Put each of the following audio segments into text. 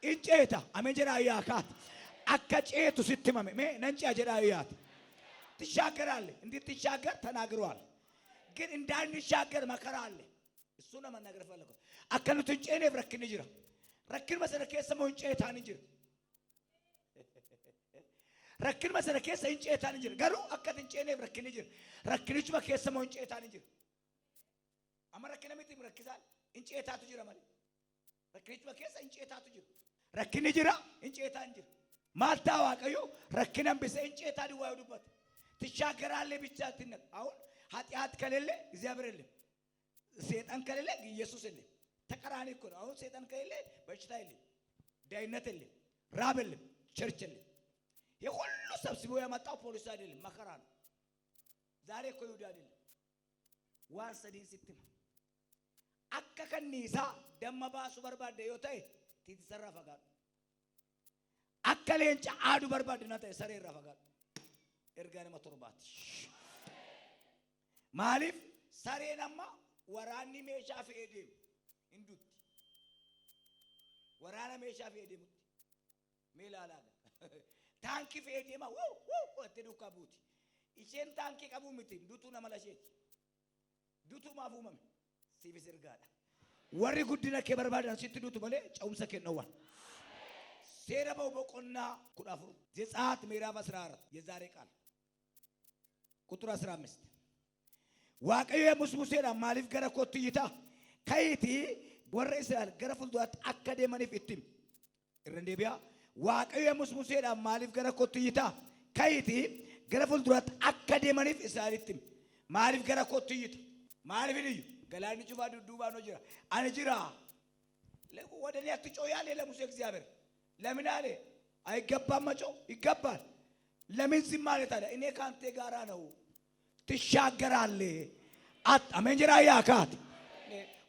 Inceeta ameen jedhaa yaakaat akka ceetu sitti mame mee nan ce'a jedhaa yaat ትሻገራለህ እንድትሻገር ተናግሯል። ግን እንዳንሻገር መከራ አለ። እሱ ነው መናገር ፈለገው። አከኑት እንጨኔ ፍረክን ይጅራ ረክን መሰረከ ሰሞን እንጨታን ይጅራ ረክን መሰረከ እንጨታን ይጅራ ገሩ አከት እንጨኔ ፍረክን ይጅራ ረክንች መከ ሰሞን እንጨታን ይጅራ አመረከነ ምት ይምረክዛል እንጨታቱ ይጅራ ማለት ረክንች መከ እንጨታቱ ይጅራ ረክን ይጅራ እንጨታን ይጅራ ማታዋቀዩ ረክነም ቢሰ እንጨታ ዲዋዩዱበት ትሻገራለህ ብቻ ትነቅ አሁን ኃጢአት ከሌለ እግዚአብሔር የለም ሰይጣን ከሌለ ኢየሱስ የለም ተቀራኒ እኮ ነው አሁን ሰይጣን ከሌለ በሽታ የለም ዳይነት የለም ራብ የለም ቸርች የለም የሁሉ ሰብስቦ ያመጣው ፖሊስ አይደለም መከራ ነው ዛሬ እኮ ይሁዳ አይደለም ዋሰዲን ሲትም አከከኒሳ ደመባሱ በርባደ ዮታይ ትትሰራ ፈጋድ አከሌንጫ አዱ በርባድ ነተ ሰሬራ ፈጋድ ኤርጋነ መተርባት ማሊፍ ሰሬናማ ወራኒ ሜሻ ፈኤዴም እንዱት ወራና ሜሻ ፈኤዴም ሜላላጋ ታንኪ ፈኤዴማ ወተዱ ካቡቲ ኢሴን ታንኪ ቀቡ ምት ዱቱ ነመላሸት ዱቱ ማፉመም ሲቢስ ኤርጋዳ ወሪ ጉዲና ከበርባዳን ሲት ዱቱ በለ ጫውምሰ ከነዋን ሴረበው በቆና ኩዳፍሩ ዘጻት ምዕራፍ 14 የዛሬ ቃል ቁጥር 15 ዋቀየ ሙስሙሴና ማሊፍ ገረ ኮትይታ ከይቲ ወረ እስራኤል ገረ ፍልዱት አከደ ማኒፍ እትም እረንዴቢያ ዋቀየ ሙስሙሴና ማሊፍ ገረ ኮትይታ ከይቲ ገረ ፍልዱት አከደ ማኒፍ እስራኤል እትም ማሊፍ ገረ ኮትይታ ማሊፍ ልዩ ገላኒ ጩባ ዱዱባ ነው ጅራ አንጅራ ለቆ ወደኔ አትጮያለ ለሙሴ እግዚአብሔር ለምን አለ አይገባም መጮ ይገባል ለምን ዝም ማለት አለ እኔ ካንተ ጋራ ነው ትሻገራለህ አሜንጀራ ያካት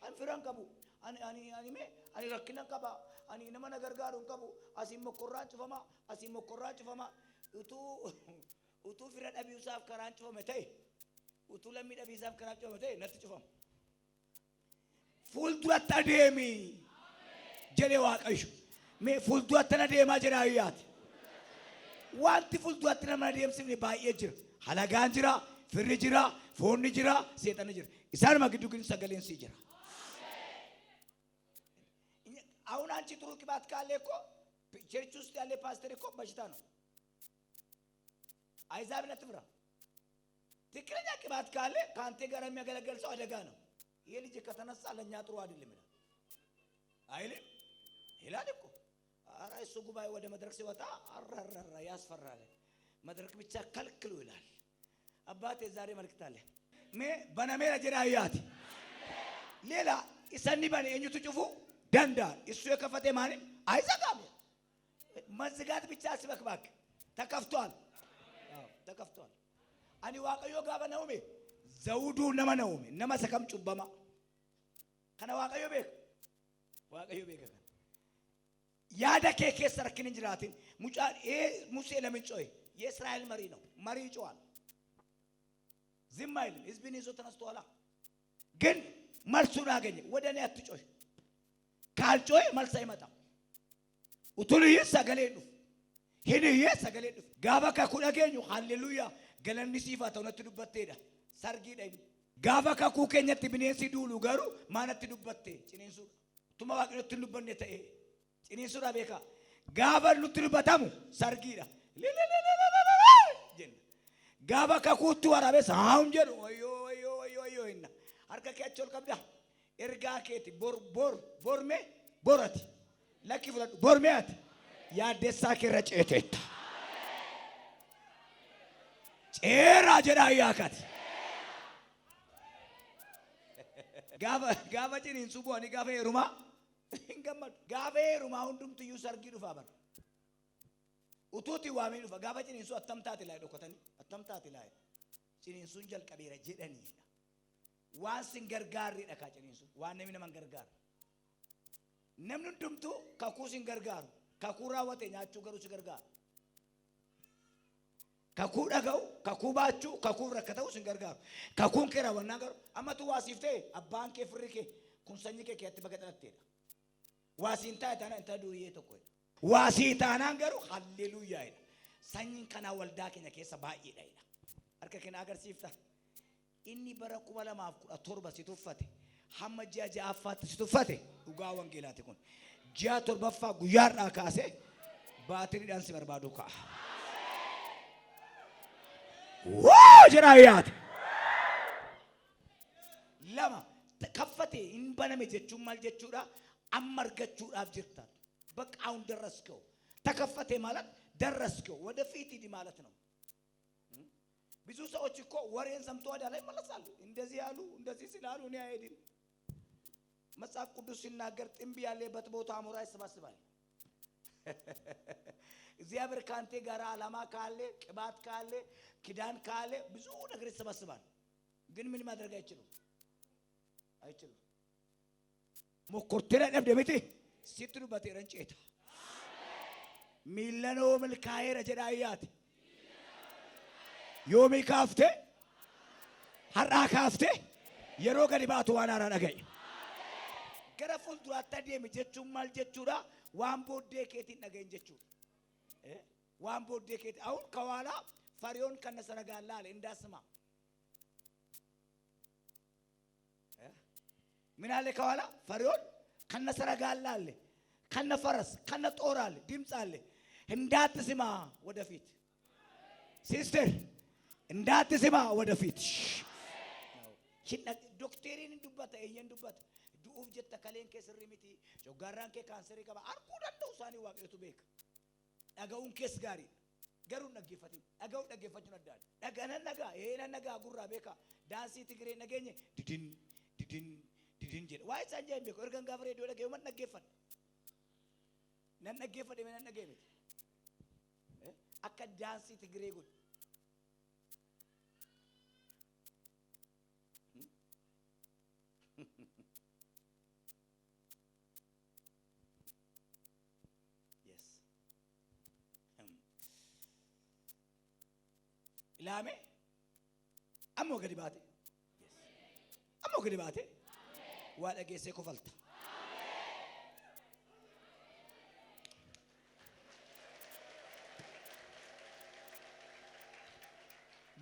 አንፍራን ቀቡ አኒ ረክነን ቀባ አኒ ነማ ነገር ጋሩን ቀቡ አሲም መቆራን ጭፈማ ኡቱ ፍራ ዳቢውሳፍ ከራን ጭፈማ ተይ ኡቱ ለሚ ዳቢውሳፍ ከራን ጭፈማ ተይ ነጥ ጭፈም ፉልዱት አደሚ ጀሌ ዋቀሽ ሜ ፉልዱት ተነደማ ጀራያት ዋንቲ ፉልዱት ተነደም ሲኒ ባየጅር ሐላጋን ጅራ ፍሪ ጅራ ፎን ጅራ ሰይጣን ጅራ ኢሳን ማግዱ ግን ሰገሌን ሲጅራ አሁን አንቺ ጥሩ ቅባት ካለ እኮ ቸርች ውስጥ ያለ ፓስተር እኮ በሽታ ነው አይዛብ ለትብራ ትክክለኛ ቅባት ካለ ካንተ ጋር የሚያገለግል ሰው አደጋ ነው ይሄ ልጅ ከተነሳ ለኛ ጥሩ አይደለም አይልም ይላል እኮ አራ እሱ ጉባኤ ወደ መድረክ ሲወጣ አራራራ ያስፈራል መድረክ ብቻ ከልክሉ ይላል አባቴ ዛሬ መልእክት አለ በነሜራ ጀራያት ሌላ ኢሰኒ ባኔ እኙቱ ጩፉ ደንዳ እሱ የከፈተ ማለት አይዘጋም መዝጋት ብቻ አስበክባክ ተከፍቷል ተከፍቷል አኒ ዋቀዮ ጋባ ነውሜ ዘውዱ ነመነውሜ ነመሰከም ጩበማ ከነ ዋቀዮ ቤክ ያደ ከከ ሰርክን እንጅራትን ሙጫ ሙሴ ለምን ጮይ የእስራኤል መሪ ነው መሪ ጮዋል ዝም አይልም ህዝብን ይዞ ተነስቷላ ግን መልሱን አገኘ ወደኔ አትጮይ ካልጮይ መልስ አይመጣም ኡቱልይ ሰገሌዱ ሄደየ ሰገሌዱ ጋባካ ኩዳገኙ ሃሌሉያ ገለኒ ሲፋታው ነትዱበት ሄዳ ሰርጊ ዳይ ጋባካ ኩከኘት ቢኔሲ ዱሉ ገሩ ማነት ዱበት ጭኔንሱ ቱማ ዋቅነት ዱበነ ተኤ ጭኔንሱ ራቤካ ጋባሉ ትዱበታሙ ሰርጊዳ ጋባ ከኩቱ ወራበስ አሁን ጀሩ ወዮ እና አርካ ከያቾል ከብዳ ኤርጋ ከቲ ቦርሜ ቦራቲ ለኪ ፍለድ ቦርሜያት ያደሳ ከረጨቴታ ጨራ ጀራ ያካት ጋባ ጭኒን ሱቦኒ ጋባ ሩማ እንገመድ ጋባ ሩማ ሁንዱምቱ ዩሰርጊ ዱፋበር ututi waamee dhufa gaafa ciniinsu attamtaati laay dhokotani attamtaati laay ciniinsuun jalqabeera jedhaniidha waan sin gargaarriidha kaa ciniinsu waan namni naman gargaaru namni hundumtuu kakuu sin gargaaru kakuu raawwate nyaachuu garuu si gargaaru kakuu dhaga'u kakuu baachuu kakuu rakkata'u sin gargaaru kakuun kee raawwannaa garuu amma tu waasiif ta'e abbaan kee firri kee kun sanyii kee keetti baga dhalatteedha Waasintaa taana inta du'ee tokko. Waasiitaanaan garuu halleluuyaa jedha. Sanyiin kanaa waldaa keenya keessa baay'eedha jedha. Harka keenya agarsiifta. Inni bara 2017 si tuffate. Hamma ji'a ja'affaatti si tuffate. Dhugaa wangeelaati kun. Ji'a torbaffaa guyyaadhaa kaasee baatiriidhaan si barbaadu ka'a. Woo jiraayaati. Lama kaffate hin baname jechuun maal jechuudha? Amma argachuudhaaf jirta. በቃውን ደረስከው ተከፈተ ማለት ደረስከው ወደፊት ሂድ ማለት ነው። ብዙ ሰዎች እኮ ወሬን ሰምቶ ወደ ላይ መለሳሉ። እንደዚህ ያሉ እንደዚህ ስላሉ እኔ አይሄድም። መጽሐፍ ቅዱስ ሲናገር ጥንብ ያለበት ቦታ አሞራ ይሰበስባል። እግዚአብሔር ካንተ ጋር ዓላማ ካለ ቅባት ካለ ኪዳን ካለ ብዙ ነገር ይሰበስባል። ግን ምን ማድረግ አይችሉም። ሞኮርተና ደምደምቲ ሲጥሩ በተረንጨታ ሚለኖ መልካየረ ጀዳያት ዮሚ ካፍቴ ሐራ ካፍቴ የሮ ገዲባቱ ዋናራ ነገይ ገረፉል ዱራታ ደም ጀቹም ማል ጀቹራ ዋን ቦዴ ኬቲ ነገኝ ጀቹ ዋን ቦዴ ኬቲ አሁን ከኋላ ፈሪዮን ከነሰረጋላ አለ እንዳስማ ምን አለ ከኋላ ፈሪዮን ከነሰረጋላ አለ ከነፈረስ ከነጦር አለ ድምጽ አለ እንዳትስማ ወደፊት ሲስተር እንዳትስማ ወደፊት ሽና ዶክተሪን እንዱባታ እየንዱባታ ዱኡፍ ጀተ ከሌን ከስሪ ሚቲ ጆጋራን ከ ካንሰሪ ከባ አርኩ ደንደው ሳኒ ዋቀቱ ቤክ ዳጋውን ከስ ጋሪ ገሩ ነግፈቲ ዳጋው ደገፈቹ ነዳል ዳጋና ነጋ ይሄና ነጋ ጉራ ቤካ ዳንሲ ትግሬ ነገኘ ድድን ድድን ድድን ጀ ዋይ ሳንጃይ ቤኮ እርገን ጋብሬ ዶለ ገው መን ነገፈን ነነገፈደ ምን ነገበት አከ ዳንሲ ትግሬ ጉድ yes ኢላሜ አሞ ገዲባቴ yes አሞ ገዲባቴ ዋለጌሴ ኮፈልታ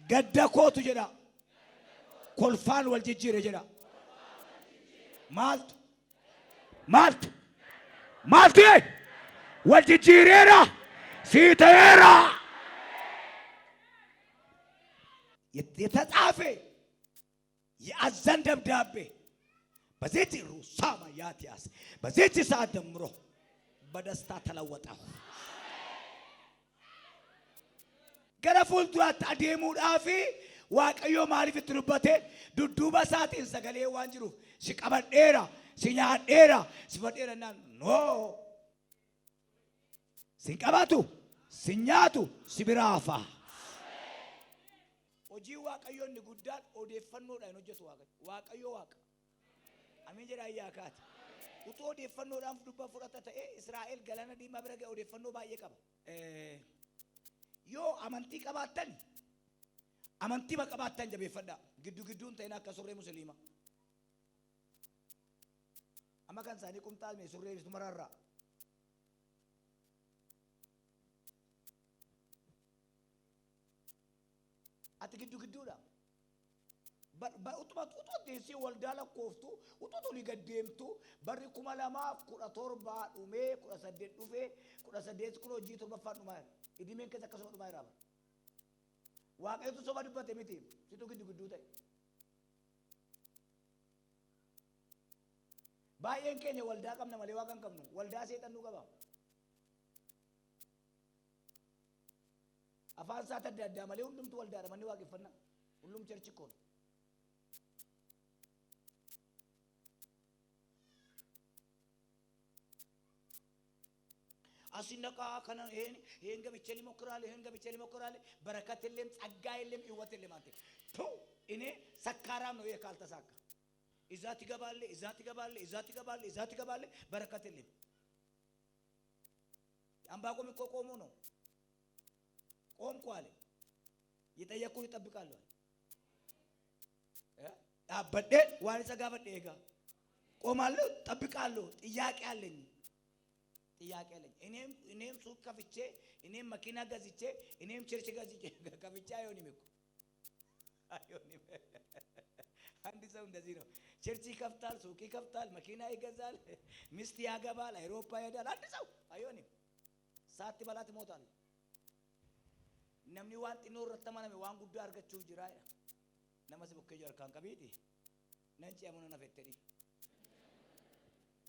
ገደኮቱ ጀዳ ኮልፋን ወልጅጅሬ ጀዳ ማልት ማልት ማልት ወልጅጅሬራ ሲተራ የተጻፈ የአዘን ደብዳቤ በዚህ ሩሳማ ያትያስ በዚህ ሰዓት ደምሮ በደስታ ተለወጠ። ገረፉል ዱራት አደሙ ዳፊ ዋቀዮ ማሪፍ ትሩበቴ ዱዱባ ሳቲን ሰገሌ ዋንጅሩ ሲቀበዴራ ሲኛዴራ ሲፈዴራና ኖ ሲንቀባቱ ሲኛቱ ሲብራፋ ኦጂ ዋቀዮ ንጉዳን ኦዴፈኖ ዳይ ነው ጀቱ ዋቀዮ ዋቀ አሜን ጀራ ያካት ኡቶ ኦዴፈኖ ዳን ዱባ ፉራታ ተኤ እስራኤል ገላና ዲማ ብረገ ኦዴፈኖ ባየ ቀባ ዮ አመንቲ ቀባተን አመንቲ በቀባተን ጀበፈዳ ግዱ ግዱን ተይና ከሱሬ ሙስሊማ አማካን ሳኒ ቁምጣል ሜ ሱሬ ቢስመራራ አት ግዱ ግዱላ በኡጥባት ኡጥት ዲሲ ወልዳላ ኮፍቱ ኡጥቱ ሊገደምቱ በሪ ኩማላማ ኩራቶርባ ዱሜ ኩራሰደድ ዱፌ ኩራሰደድ ኩሮ ጂቶ በፋኑ ማር ኢዲሜን ከሰከሰ ወዱ ማይራባ ዋቀቱ ሶባ ድበት የሚቲ ሲቱ ግዱ ግዱ ታይ ባየን ከኔ ወልዳ ቀምነ ማለ ዋቀን ቀምነ ወልዳ ሰይጣኑ ገባ አፋንሳ ተዳዳ ማለ ሁሉም ተወልዳ ማን ዋቀፈና ሁሉም ቸርች እኮ ነው። አሲነቃ ከነ ይሄን ገብቼ ሊሞክራል ይሄን ገብቼ ሊሞክራል በረከት የለም ጸጋ የለም ህይወት የለም አንተ ቱ እኔ ሰካራም ነው የካል ተሳካ እዛት ይገባል እዛት ይገባል እዛት ይገባል እዛት ይገባል በረከት የለም አምባቆም እኮ ቆሞ ነው ቆምኩ አለ ይጠየቁ ይጠብቃሉ አበደ ዋን ጸጋ በደጋ ቆማለሁ ጠብቃለሁ ጥያቄ አለኝ ጥያቄ አለኝ። እኔም ሱቅ ከፍቼ እኔም መኪና ገዝቼ እኔም ቸርች ገዝቼ ከፍቼ አይሆንም እኮ አይሆንም። አንድ ሰው እንደዚህ ነው። ቸርች ይከፍታል፣ ሱቅ ይከፍታል፣ መኪና ይገዛል፣ ሚስት ያገባል፣ አውሮፓ ይሄዳል። አንድ ሰው አይሆንም። ሳት በላት ሞታል። namni waan xinnoo irratti amaname waan guddaa argachuuf jira. Nama si bukkee jiru kan qabiiti nan ce'amu na fettedhi.